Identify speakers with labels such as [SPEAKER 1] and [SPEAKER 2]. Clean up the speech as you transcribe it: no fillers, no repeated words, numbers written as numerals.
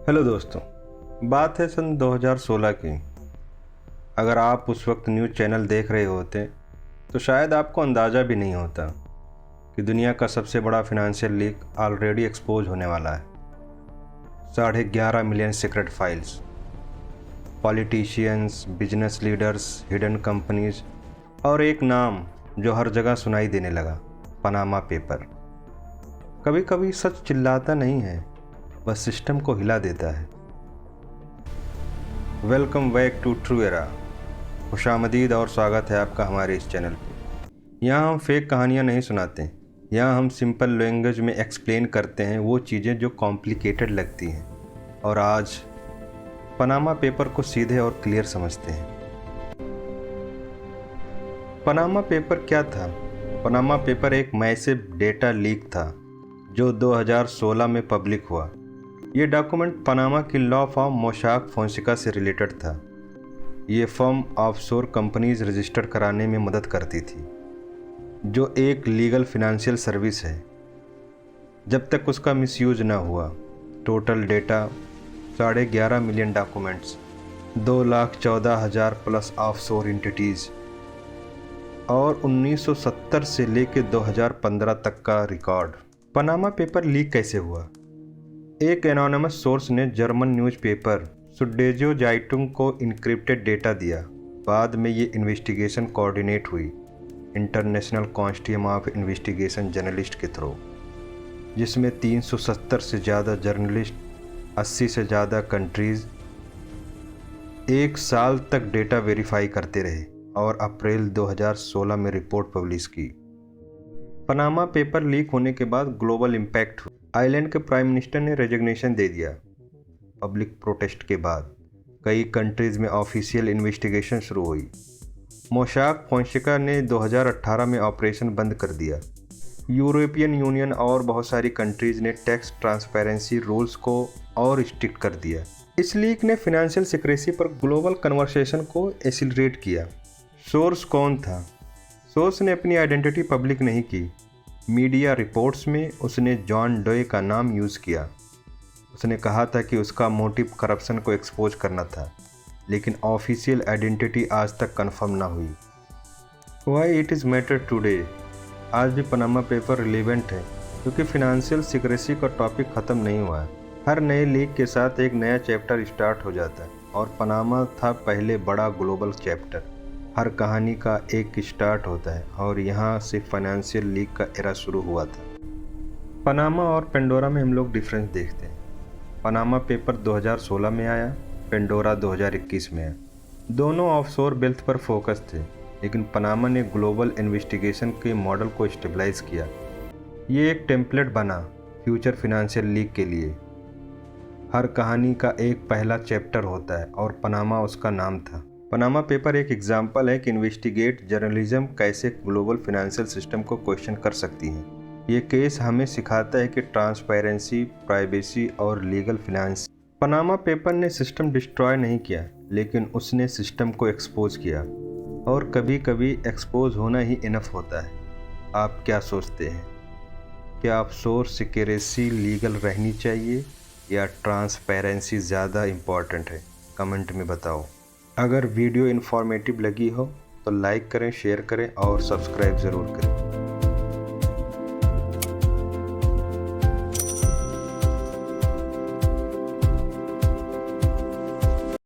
[SPEAKER 1] Hello दोस्तों, बात है सन 2016 की। अगर आप उस वक्त न्यूज़ चैनल देख रहे होते तो शायद आपको अंदाज़ा भी नहीं होता कि दुनिया का सबसे बड़ा फाइनेंशियल लीक ऑलरेडी एक्सपोज होने वाला है। 11.5 million secret files, politicians, business leaders, hidden companies और एक नाम जो हर जगह सुनाई देने लगा, पनामा पेपर। कभी कभी सच चिल्लाता नहीं है, बस सिस्टम को हिला देता है। Welcome back to true era. खुशामदीद और स्वागत है आपका हमारे इस चैनल पे। यहाँ हम फेक कहानियाँ नहीं सुनाते, यहाँ हम सिंपल लैंग्वेज में एक्सप्लेन करते हैं वो चीज़ें जो कॉम्प्लिकेटेड लगती हैं। और आज पनामा पेपर को सीधे और क्लियर समझते हैं। पनामा पेपर क्या था? पनामा पेपर एक मैसिव डेटा लीक था जो 2016 में पब्लिक हुआ। ये डॉक्यूमेंट पनामा की लॉ फर्म मोसाक फोंसेका से रिलेटेड था। ये फर्म ऑफशोर कंपनीज रजिस्टर कराने में मदद करती थी, जो एक लीगल फाइनेंशियल सर्विस है, जब तक उसका मिसयूज ना हुआ। Total data 11.5 million documents, 2,14,000 plus offshore entities और 1970 से लेकर 2015 तक का रिकॉर्ड। पनामा पेपर लीक कैसे हुआ? एक एनोनिमस सोर्स ने जर्मन न्यूज़पेपर सुडेजो जाइटुंग को इनक्रिप्टेड डेटा दिया। बाद में ये इन्वेस्टिगेशन कोऑर्डिनेट हुई international consortium of investigation journalist के थ्रू, जिसमें 370 से ज़्यादा जर्नलिस्ट, 80 से ज़्यादा कंट्रीज़ एक साल तक डेटा वेरीफाई करते रहे और अप्रैल 2016 में रिपोर्ट पब्लिश की। पनामा पेपर लीक होने के बाद ग्लोबल इम्पैक्ट हुआ। आइलैंड के प्राइम मिनिस्टर ने रेजिग्नेशन दे दिया। पब्लिक प्रोटेस्ट के बाद कई कंट्रीज़ में ऑफिशियल इन्वेस्टिगेशन शुरू हुई। मोसाक फोंसेका ने 2018 में ऑपरेशन बंद कर दिया। यूरोपियन यूनियन और बहुत सारी कंट्रीज़ ने टैक्स ट्रांसपेरेंसी रूल्स को और स्ट्रिक्ट कर दिया। इस लीक ने फिनेंशियल सिक्रेसी पर ग्लोबल कन्वर्सेशन को एक्सीलरेट किया। सोर्स कौन था? सोर्स ने अपनी आइडेंटिटी पब्लिक नहीं की। मीडिया रिपोर्ट्स में उसने जॉन डोए का नाम यूज़ किया। उसने कहा था कि उसका मोटिव करप्शन को एक्सपोज करना था, लेकिन ऑफिशियल आइडेंटिटी आज तक कंफर्म ना हुई। Why it is matter today? आज भी पनामा पेपर रिलेवेंट है क्योंकि फिनेंशियल सिक्रेसी का टॉपिक ख़त्म नहीं हुआ है। हर नए लीक के साथ एक नया चैप्टर स्टार्ट हो जाता है और पनामा था पहले बड़ा ग्लोबल चैप्टर। हर कहानी का एक स्टार्ट होता है और यहाँ से फाइनेंशियल लीक का एरा शुरू हुआ था। पनामा और पेंडोरा में हम लोग डिफरेंस देखते हैं। पनामा पेपर 2016 में आया, पेंडोरा 2021 में आया। दोनों ऑफशोर वेल्थ पर फोकस थे, लेकिन पनामा ने ग्लोबल इन्वेस्टिगेशन के मॉडल को स्टेबलाइज किया। ये एक टेम्पलेट बना फ्यूचर फाइनेंशियल लीक के लिए। हर कहानी का एक पहला चैप्टर होता है और पनामा उसका नाम था। पनामा पेपर एक एग्जाम्पल है कि इन्वेस्टिगेट जर्नलिज्म कैसे ग्लोबल फाइनेंशियल सिस्टम को क्वेश्चन कर सकती है। ये केस हमें सिखाता है कि ट्रांसपेरेंसी, प्राइवेसी और लीगल फाइनेंस। पनामा पेपर ने सिस्टम डिस्ट्रॉय नहीं किया, लेकिन उसने सिस्टम को एक्सपोज किया, और कभी कभी एक्सपोज होना ही इनफ होता है। आप क्या सोचते हैं? क्या ऑफशोर सिक्रेसी लीगल रहनी चाहिए या ट्रांसपेरेंसी ज़्यादा इम्पॉर्टेंट है? कमेंट में बताओ। अगर वीडियो इन्फॉर्मेटिव लगी हो तो लाइक करें, शेयर करें और सब्सक्राइब ज़रूर करें।